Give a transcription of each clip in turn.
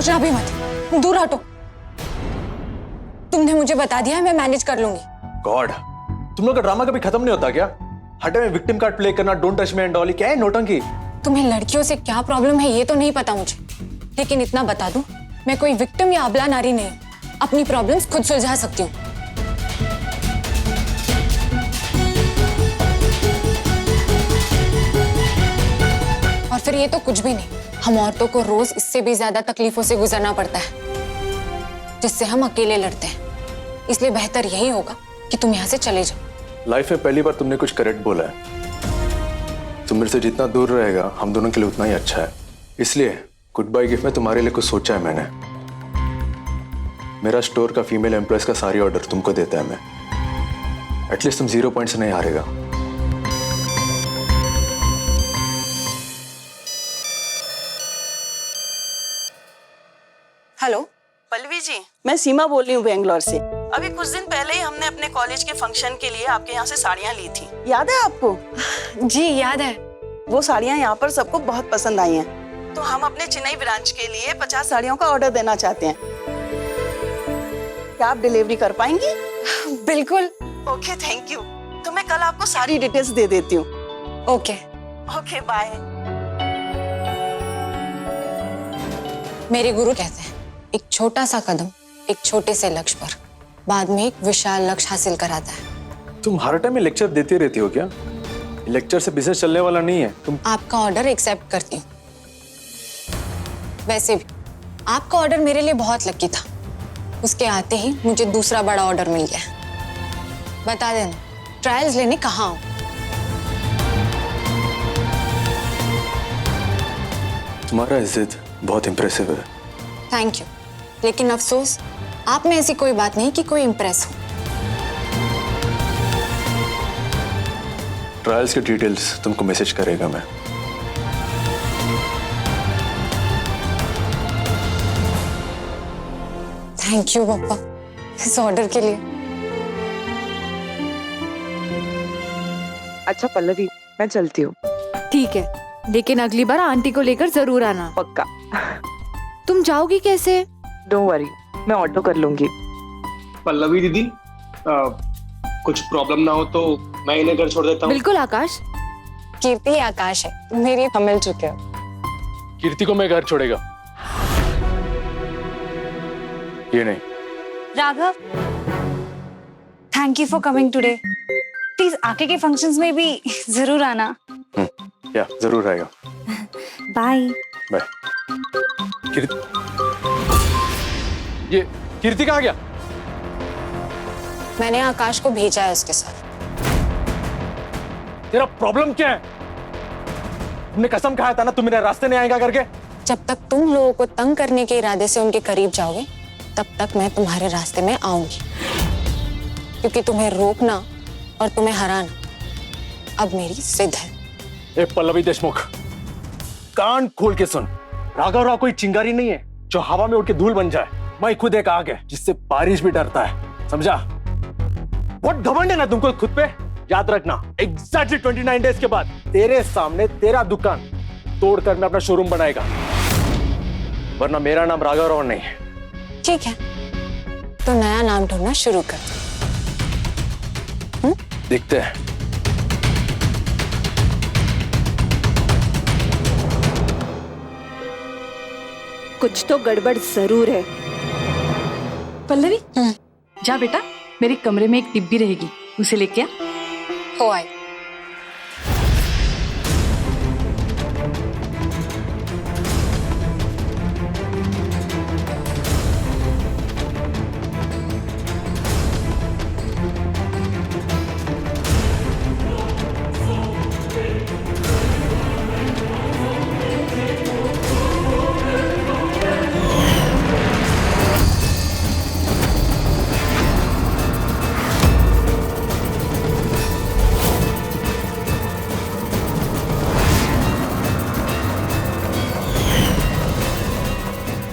सोचना भी मत, दूर हटो। तुमने मुझे बता दिया है, मैं मैनेज कर लूंगी। गॉड, तुम लोग का ड्रामा कभी खत्म नहीं होता क्या? हर टाइम विक्टिम कार्ड प्ले करना, don't touch me and all, क्या है नौटंकी? तुम्हें लड़कियों से क्या प्रॉब्लम है ये तो नहीं पता मुझे, लेकिन इतना बता दूं, मैं कोई विक्टिम या अबला नारी नहीं, अपनी प्रॉब्लम्स खुद सुलझा सकती हूँ। और फिर ये तो कुछ भी नहीं, हम औरतों को रोज इससे भी ज्यादा तकलीफों से गुजरना पड़ता है, जिससे हम अकेले लड़ते हैं। इसलिए बेहतर यही होगा कि तुम यहाँ से चले जाओ। लाइफ में पहली बार तुमने कुछ करेक्ट बोला है। तुम मेरे से जितना दूर रहेगा हम दोनों के लिए उतना ही अच्छा है। इसलिए गुड बाय गिफ्ट में तुम्हारे लिए कुछ सोचा है मैंने। मेरा स्टोर का फीमेल एम्प्लॉयज का सारी ऑर्डर तुमको देता है मैं। एटलीस्ट तुम 0 पॉइंट से नहीं हारेगा। हेलो पल्लवी जी, मैं सीमा बोल रही हूँ बेंगलोर से। अभी कुछ दिन पहले ही हमने अपने कॉलेज के फंक्शन के लिए आपके यहाँ से साड़ियाँ ली थी, याद है आपको? जी याद है। वो साड़ियाँ यहाँ पर सबको बहुत पसंद आई हैं, तो हम अपने चेन्नई ब्रांच के लिए 50 साड़ियों का ऑर्डर देना चाहते हैं। क्या आप डिलीवरी कर पाएंगी? बिल्कुल। Okay, thank you. तो मैं कल आपको सारी डिटेल्स दे देती हूँ। Okay okay, bye. मेरे गुरु कहते हैं, एक छोटा सा कदम एक छोटे से लक्ष्य पर बाद में एक विशाल लक्ष्य हासिल कराता है। तुम हर टाइम लेक्चर देती रहती हो क्या? लेक्चर से बिजनेस चलने वाला नहीं है। तुम आपका ऑर्डर एक्सेप्ट करती हूँ। वैसे भी आपका ऑर्डर मेरे लिए बहुत लकी था। उसके आते ही मुझे दूसरा बड़ा ऑर्डर मिल गया। बता देना, ट्रायल्स लेने कहाँ आऊं? तुम्हारा इज्जत बहुत इंप्रेसिव है। थैंक यू, लेकिन अफसोस आप में ऐसी कोई बात नहीं कि कोई इम्प्रेस हो। ट्रायल्स की डिटेल्स तुमको मैसेज करेगा मैं। थैंक यू पापा इस ऑर्डर के लिए। अच्छा पल्लवी, मैं चलती हूँ। ठीक है, लेकिन अगली बार आंटी को लेकर जरूर आना। पक्का। तुम जाओगी कैसे? डोंट वरी, मैं ऑटो कर लूंगी। पल्लवी दीदी, कुछ प्रॉब्लम ना हो तो मैं इन्हें घर छोड़ देता हूँ। बिल्कुल आकाश। कीर्ति आकाश है, मेरी हम मिल चुके हो। कीर्ति को मैं घर छोड़ेगा ये नहीं। Raghav, thank you for coming today. Please आके के फंक्शंस में भी जरूर आना। या जरूर आएगा। Bye bye. कीर्ति, ये कीर्ति कहाँ गया? मैंने आकाश को भेजा है उसके साथ। तेरा प्रॉब्लम क्या है? तुमने कसम खाया था ना तुम मेरे रास्ते नहीं आएगा करके। जब तक तुम लोगों को तंग करने के इरादे से उनके करीब जाओगे तब तक मैं तुम्हारे रास्ते में आऊंगी, क्योंकि तुम्हें रोकना और तुम्हें हराना अब मेरी जिद है। ए पल्लवी देशमुख, कान खोल के सुन। राघव राव कोई चिंगारी नहीं है जो हवा में उड़ के धूल बन जाए। मैं खुद एक आग है जिससे बारिश भी डरता है, समझा? बहुत घमंड है ना तुमको खुद पे। याद रखना, एग्जैक्टली 29 डेज के बाद तेरे सामने तेरा दुकान तोड़कर मैं अपना शोरूम बनाएगा, वरना मेरा नाम राघव राव नहीं है। ठीक है, तो नया नाम ढूंढना शुरू कर दो। देखते हैं। कुछ तो गड़बड़ जरूर है। पल्लवी, जा बेटा, मेरे कमरे में एक डिब्बी रहेगी, उसे लेके आ। हो आई।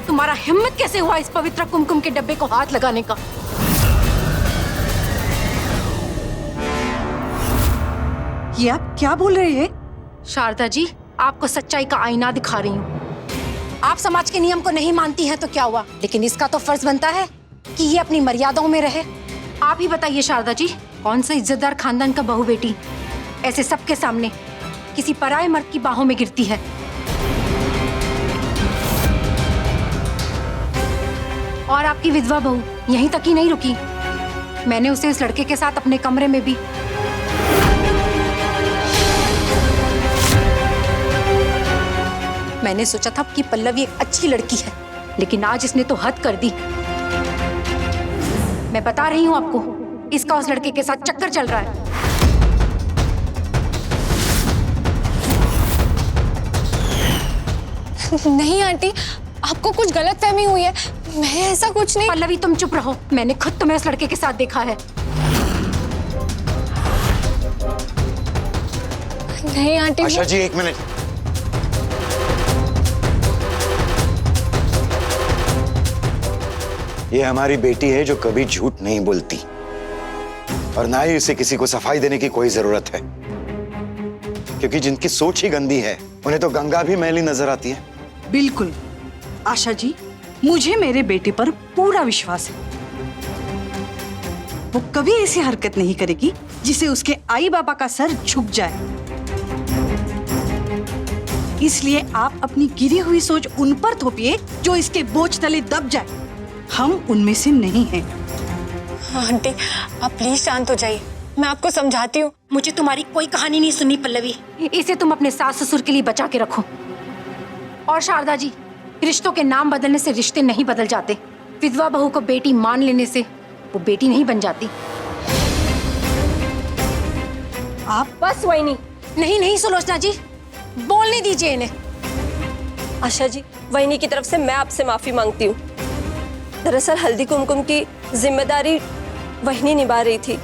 तुम्हारा हिम्मत कैसे हुआ इस पवित्र कुमकुम के डब्बे को हाथ लगाने का? ये आप क्या बोल रहे हैं? शारदा जी, आपको सच्चाई का आईना दिखा रही हूँ। आप समाज के नियम को नहीं मानती हैं तो क्या हुआ, लेकिन इसका तो फर्ज बनता है कि ये अपनी मर्यादाओं में रहे। आप ही बताइए शारदा जी, कौन सा इज्जतदार खानदान का बहू बेटी ऐसे सबके सामने किसी पराये मर्द की बाहों में गिरती है? और आपकी विधवा बहू यहीं तक ही नहीं रुकी, मैंने उसे इस लड़के के साथ अपने कमरे में भी मैंने सोचा था कि पल्लवी एक अच्छी लड़की है, लेकिन आज इसने तो हद कर दी। मैं बता रही हूं आपको, इसका उस लड़के के साथ चक्कर चल रहा है। नहीं आंटी, आपको कुछ गलतफहमी हुई है, मैं ऐसा कुछ नहीं। पल्लवी तुम चुप रहो, मैंने खुद तुम्हें उस लड़के के साथ देखा है। नहीं आंटी, आशा जी एक मिनट। ये हमारी बेटी है जो कभी झूठ नहीं बोलती, और ना ही इसे किसी को सफाई देने की कोई जरूरत है, क्योंकि जिनकी सोच ही गंदी है उन्हें तो गंगा भी मैली नजर आती है। बिल्कुल आशा जी, मुझे मेरे बेटे पर पूरा विश्वास है। वो कभी ऐसी हरकत नहीं करेगी जिसे उसके आई बाबा का सर झुक जाए। इसलिए आप अपनी गिरी हुई सोच उन पर थोपिए जो इसके बोझ तले दब जाए। हम उनमें से नहीं हैं। आंटी आप प्लीज शांत हो जाइए, मैं आपको समझाती हूँ। मुझे तुम्हारी कोई कहानी नहीं सुननी पल्लवी, इसे तुम अपने सास ससुर के लिए बचा के रखो। और शारदा जी, रिश्तों के नाम बदलने से रिश्ते नहीं बदल जाते। विधवा बहू को बेटी मान लेने से वो बेटी नहीं बन जाती। आप बस वही नहीं नहीं सुलोचना जी, बोलने दीजिए इन्हें। आशा जी, वहिनी की तरफ से मैं आपसे माफी मांगती हूँ। दरअसल हल्दी कुमकुम की जिम्मेदारी वहिनी निभा रही थी।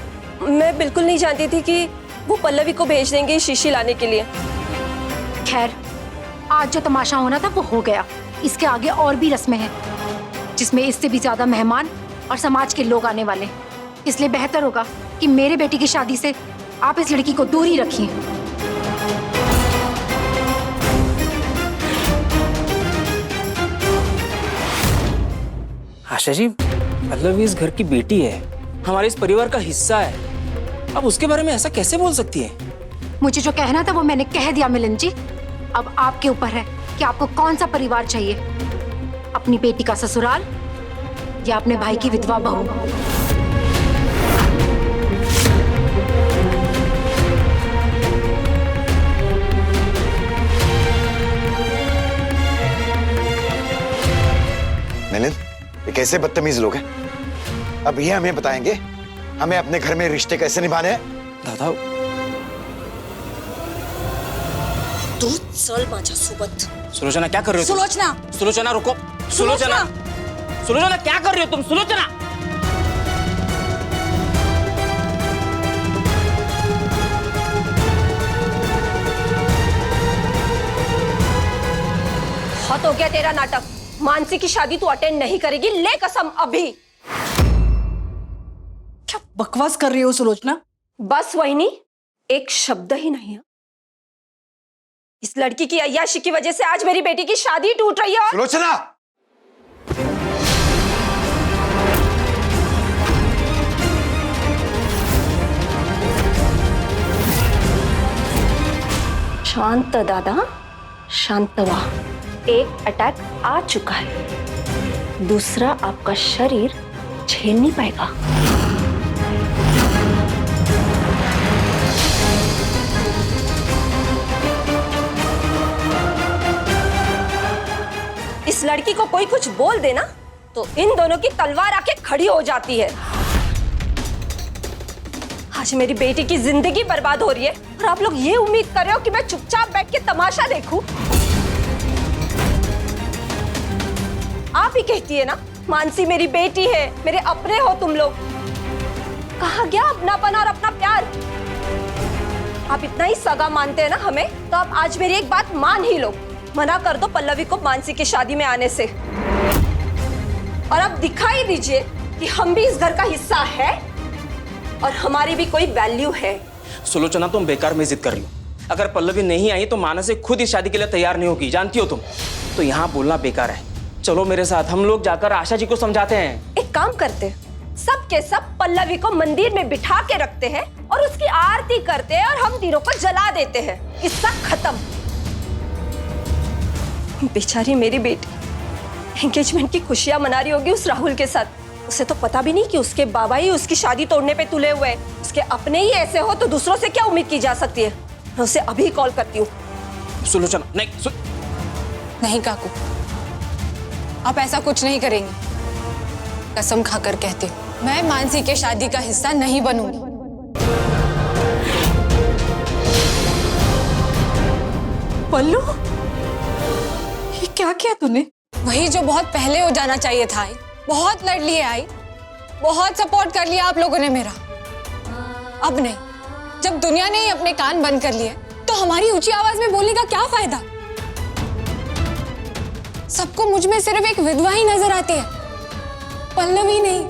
मैं बिल्कुल नहीं जानती थी कि वो पल्लवी को भेज देंगे शीशी लाने के लिए। खैर, आज जो तमाशा होना था वो हो गया। इसके आगे और भी रस्में हैं, जिसमें इससे भी ज्यादा मेहमान और समाज के लोग आने वाले। इसलिए बेहतर होगा कि मेरे बेटी की शादी से आप इस लड़की को दूर ही रखिए। आशा जी, पल्लवी इस घर की बेटी है, हमारे इस परिवार का हिस्सा है। अब उसके बारे में ऐसा कैसे बोल सकती है? मुझे जो कहना था वो मैंने कह दिया मिलन जी। अब आपके ऊपर है कि आपको कौन सा परिवार चाहिए, अपनी बेटी का ससुराल या अपने भाई की विधवा बहू। मिलिंद, ये कैसे बदतमीज लोग हैं? अब ये हमें बताएंगे हमें अपने घर में रिश्ते कैसे निभाने हैं? दादा, दूध चल माझ्या सोबत। सुलोचना क्या कर रहे हो? सुलोचना, सुलोचना रुको। सुलोचना, सुलोचना क्या कर रही हो तुम? सुलोचना, बहुत हो गया तेरा नाटक। मानसी की शादी तू अटेंड नहीं करेगी, ले कसम अभी। क्या बकवास कर रही हो सुलोचना? बस वहिनी, एक शब्द ही नहीं है। इस लड़की की अय्याशी की वजह से आज मेरी बेटी की शादी टूट रही है। सुलोचना, शांत दादा, शांत व्हा। एक अटैक आ चुका है, दूसरा आपका शरीर झेल नहीं पाएगा। इस लड़की को कोई कुछ बोल देना तो इन दोनों की तलवार आके खड़ी हो जाती है। आज मेरी बेटी की जिंदगी बर्बाद हो रही है और आप लोग ये उम्मीद कर रहे हो कि मैं चुपचाप बैठ के तमाशा देखूं? आप ही कहती है ना, मानसी मेरी बेटी है, मेरे अपने हो तुम लोग। कहा गया अपनापन और अपना प्यार? आप इतना ही सगा मानते हैं ना हमें, तो आप आज मेरी एक बात मान ही लो। मना कर दो पल्लवी को मानसी की शादी में आने से, और अब दिखाई दीजिए कि हम भी इस घर का हिस्सा है और हमारी भी कोई वैल्यू है। सुलोचना, तुम बेकार में जिद कर रही हो। अगर पल्लवी नहीं आई तो मानसी खुद इस शादी के लिए तैयार नहीं होगी, जानती हो तुम। तो यहाँ बोलना बेकार है। चलो मेरे साथ, हम लोग जाकर आशा जी को समझाते हैं। एक काम करते, सब के सब पल्लवी को मंदिर में बिठा के रखते हैं और उसकी आरती करते हैं और हम तीनों को जला देते हैं। किस्सा खत्म। बेचारी मेरी बेटी एंगेजमेंट की खुशियां मना रही होगी उस राहुल के साथ। उसे तो पता भी नहीं कि उसके बाबा ही उसकी शादी तोड़ने पे तुले हुए हैं। उसके अपने ही ऐसे हो तो दूसरों से क्या उम्मीद की जा सकती है। मैं उसे अभी कॉल करती हूँ। सुलोचना, नहीं नहीं काकू, आप ऐसा कुछ नहीं करेंगी। कसम खाकर कहती हूँ, मैं मानसी के शादी का हिस्सा नहीं बनूंगी। पल्लू, ये क्या किया तूने? वही जो बहुत पहले हो जाना चाहिए था। आई बहुत लड़ लिए, आई बहुत सपोर्ट कर लिया आप लोगों ने मेरा। अब नहीं, जब दुनिया ने ही अपने कान बंद कर लिए तो हमारी ऊंची आवाज में बोलने का क्या फायदा। सबको मुझ में सिर्फ एक विधवा ही नजर आती है, पल्लवी नहीं।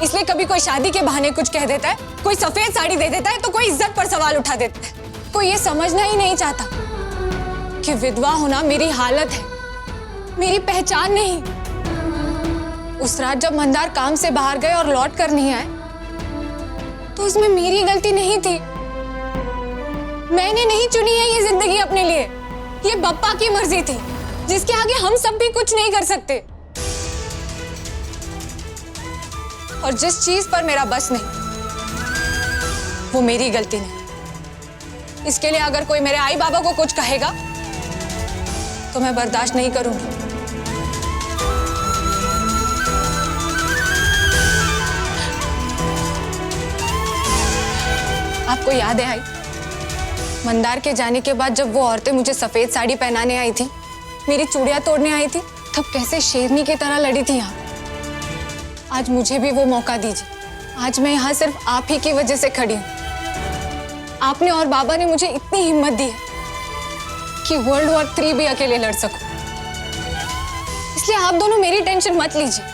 इसलिए कभी कोई शादी के बहाने कुछ कह देता है, कोई सफेद साड़ी दे देता है, तो कोई इज्जत पर सवाल उठा देता है। कोई ये समझना ही नहीं चाहता कि विधवा होना मेरी हालत है, मेरी पहचान नहीं। उस रात जब मंदार काम से बाहर गए और लौट कर नहीं आए तो इसमें मेरी गलती नहीं थी। मैंने नहीं चुनी है ये जिंदगी अपने लिए, ये बप्पा की मर्जी थी जिसके आगे हम सब भी कुछ नहीं कर सकते। और जिस चीज पर मेरा बस नहीं वो मेरी गलती नहीं। इसके लिए अगर कोई मेरे आई बाबा को कुछ कहेगा तो मैं बर्दाश्त नहीं करूंगी। आपको याद है आई, मंदार के जाने के बाद जब वो औरतें मुझे सफेद साड़ी पहनाने आई थी, मेरी चूड़ियां तोड़ने आई थी, तब कैसे शेरनी की तरह लड़ी थी यहाँ। आज मुझे भी वो मौका दीजिए। आज मैं यहाँ सिर्फ आप ही की वजह से खड़ी हूँ। आपने और बाबा ने मुझे इतनी हिम्मत दी है कि वर्ल्ड वॉर 3 भी अकेले लड़ सकूं। इसलिए आप दोनों मेरी टेंशन मत लीजिए,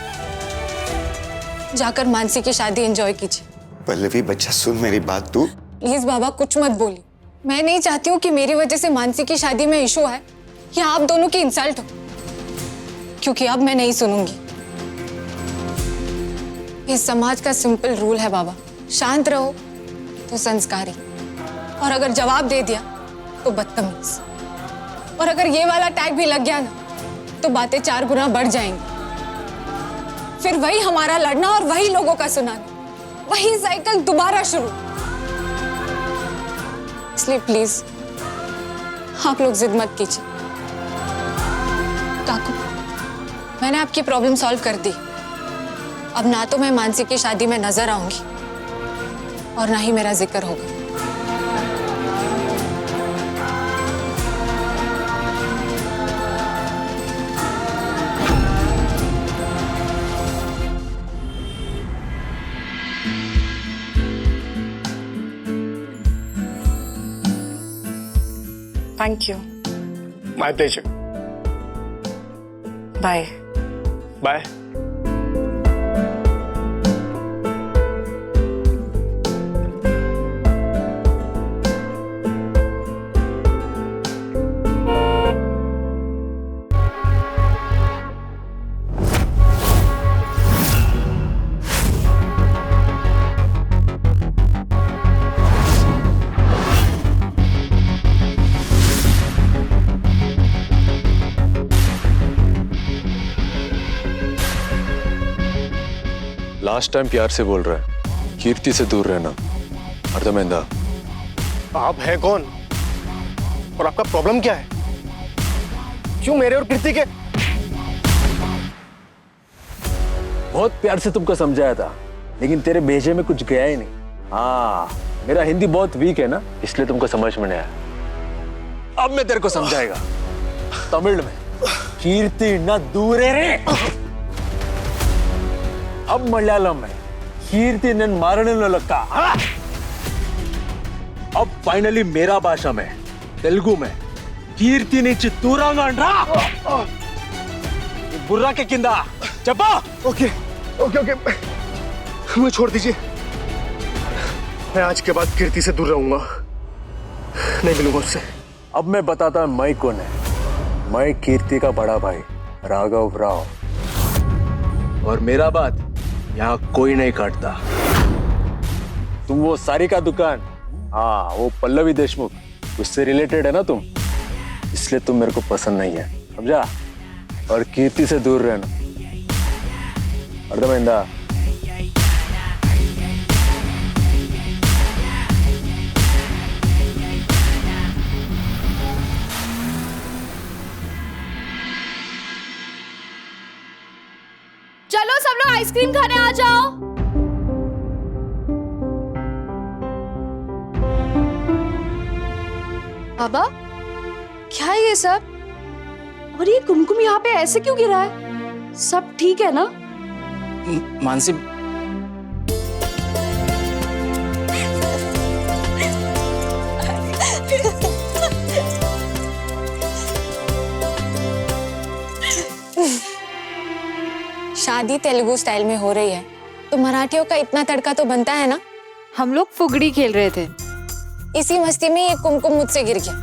जाकर मानसी की शादी एंजॉय कीजिए। पल्लवी बच्चा, सुन मेरी बात। तू प्लीज बाबा कुछ मत बोलिए। मैं नहीं चाहती हूँ कि मेरी वजह से मानसी की शादी में इशू आए या आप दोनों की इंसल्ट हो, क्योंकि अब मैं नहीं सुनूंगी। इस समाज का सिंपल रूल है बाबा, शांत रहो तो संस्कारी, और अगर जवाब दे दिया तो बदतमीज, और अगर ये वाला टैग भी लग गया ना तो बातें 4 गुना बढ़ जाएंगी। फिर वही हमारा लड़ना और वही लोगों का सुनाना, वही साइकिल दोबारा शुरू। इसलिए प्लीज आप लोग जिद मत कीजिए। काकू, मैंने आपकी प्रॉब्लम सॉल्व कर दी। अब ना तो मैं मानसी की शादी में नजर आऊंगी और ना ही मेरा जिक्र होगा। Thank you. My pleasure. Bye. Bye. Last time प्यार से बोल रहा है, कीर्ति से दूर रहना। अर्धमेंदा, आप हैं कौन और आपका प्रॉब्लम क्या है? क्यों मेरे और कीर्ति के? बहुत प्यार से तुमको समझाया था, लेकिन तेरे भेजे में कुछ गया ही नहीं। हाँ, मेरा हिंदी बहुत वीक है ना, इसलिए तुमको समझ में नहीं आया। अब मैं तेरे को समझाएगा तमिल में। कीर्ति न दूरे रे। अब मलयालम में कीर्ति नन मारने न लगा। अब फाइनली मेरा भाषा में, तेलुगु में, कीर्ति ने चित्तूरांगा बुर्रा के किंदा चपा। ओके ओके ओके, मुझे छोड़ दीजिए। मैं आज के बाद कीर्ति से दूर रहूंगा, नहीं मिलूंगा उससे। अब मैं बताता मैं कौन है। मैं कीर्ति का बड़ा भाई राघव राव, और मेरा बात यहाँ कोई नहीं काटता। तुम वो सारी का दुकान, हाँ वो पल्लवी देशमुख, उससे रिलेटेड है ना तुम, इसलिए तुम मेरे को पसंद नहीं है, समझा? और कीर्ति से दूर रहना, अर्थमैंदा? चलो सब लोग आइसक्रीम खाने आ जाओ। बाबा क्या है ये सब? और ये कुमकुम यहाँ पे ऐसे क्यों गिरा है? सब ठीक है ना? मानसी, शादी तेलुगु स्टाइल में हो रही है तो मराठियों का इतना तड़का तो बनता है ना। हम लोग फुगड़ी खेल रहे थे, इसी मस्ती में ये कुमकुम मुझसे गिर गया।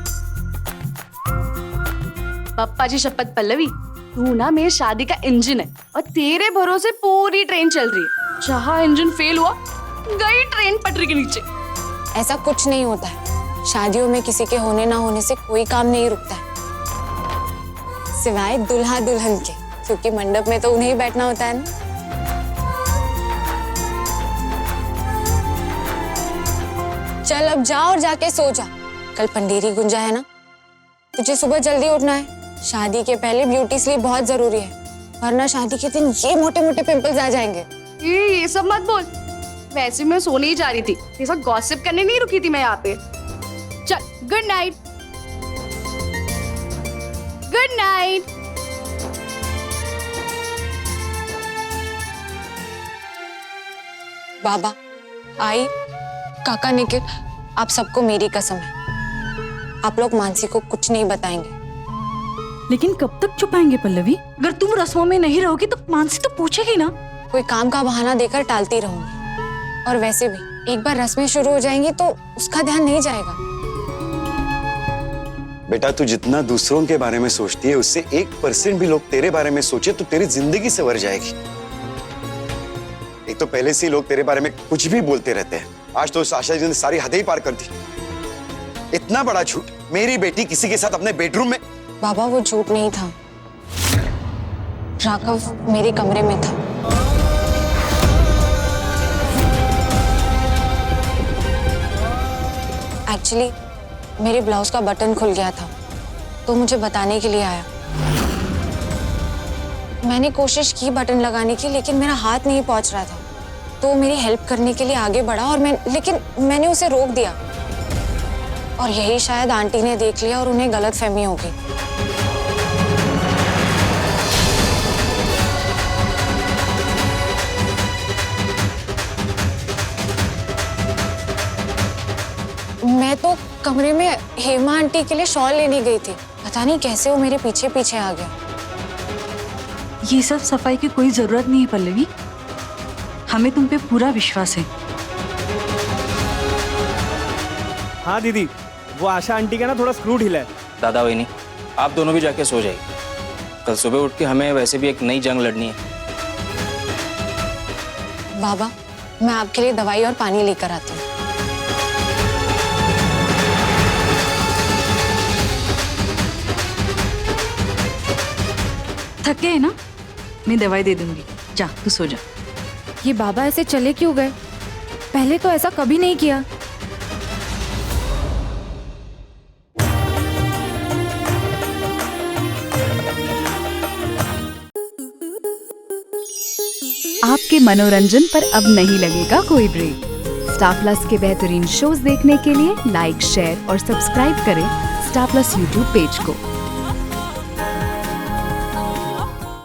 पप्पा जी शपथ पल्लवी, तू ना मेरी शादी का इंजन है और तेरे भरोसे पूरी ट्रेन चल रही है। जहाँ इंजन फेल हुआ गई ट्रेन पटरी के नीचे। ऐसा कुछ नहीं होता है, शादियों में किसी के होने ना होने से कोई काम नहीं रुकता है, सिवाय दुल्हा दुल्हन के, क्योंकि मंडप में तो उन्हें ही बैठना होता है ना। चल अब जा और जाके सो जा, कल पंडेरी गुंजा है ना, तुझे सुबह जल्दी उठना है। शादी के पहले ब्यूटी स्लीप बहुत जरूरी है, वरना शादी के दिन ये मोटे मोटे पिंपल्स आ जाएंगे। ये सब मत बोल, वैसे मैं सोने ही जा रही थी, ये सब गॉसिप करने नहीं रुकी थी मैं यहाँ पे। चल गुड नाइट। Good night. बाबा, आई, काका, निखिल, आप सबको मेरी कसम है, आप लोग मानसी को कुछ नहीं बताएंगे। लेकिन कब तक छुपाएंगे पल्लवी? अगर तुम रस्मों में नहीं रहोगी तो मानसी तो पूछेगी ना। कोई काम का बहाना देकर टालती रहूंगी, और वैसे भी एक बार रस्में शुरू हो जाएंगी तो उसका ध्यान नहीं जाएगा। बेटा तू जितना दूसरों के बारे में सोचती है उससे 1% भी लोग तेरे बारे में सोचे तो तेरी जिंदगी संवर जाएगी। एक तो पहले से ही लोग तेरे बारे में कुछ भी बोलते रहते हैं, आज तो उस आशा जी ने सारी हदें ही पार कर दी। इतना बड़ा झूठ, मेरी बेटी किसी के साथ अपने बेडरूम में। बाबा वो झूठ नहीं था, राघव मेरे कमरे में था। एक्चुअली मेरे ब्लाउज का बटन खुल गया था तो मुझे बताने के लिए आया। मैंने कोशिश की बटन लगाने की, लेकिन मेरा हाथ नहीं पहुंच रहा था, तो मेरी हेल्प करने के लिए आगे बढ़ा और लेकिन मैंने उसे रोक दिया, और यही शायद आंटी ने देख लिया और उन्हें गलतफहमी हो गई। मैं तो कमरे में हेमा आंटी के लिए शॉल लेने गई थी, पता नहीं कैसे वो मेरे पीछे पीछे आ गया। ये सब सफाई की कोई जरूरत नहीं है पल्लवी, हमें तुम पे पूरा विश्वास है। हाँ दीदी, वो आशा आंटी का ना थोड़ा स्क्रू ढीला है। दादा वही नहीं, आप दोनों भी जाके सो जाइए, कल सुबह उठ के हमें वैसे भी एक नई जंग लड़नी है। बाबा, मैं आपके लिए दवाई और पानी लेकर आती हूँ। थके है ना, मैं दवाई दे दूंगी, जा तू सो जा। ये बाबा ऐसे चले क्यों गए? पहले तो ऐसा कभी नहीं किया। आपके मनोरंजन पर अब नहीं लगेगा कोई ब्रेक। स्टार प्लस के बेहतरीन शोज देखने के लिए लाइक, शेयर और सब्सक्राइब करें स्टार प्लस यूट्यूब पेज को।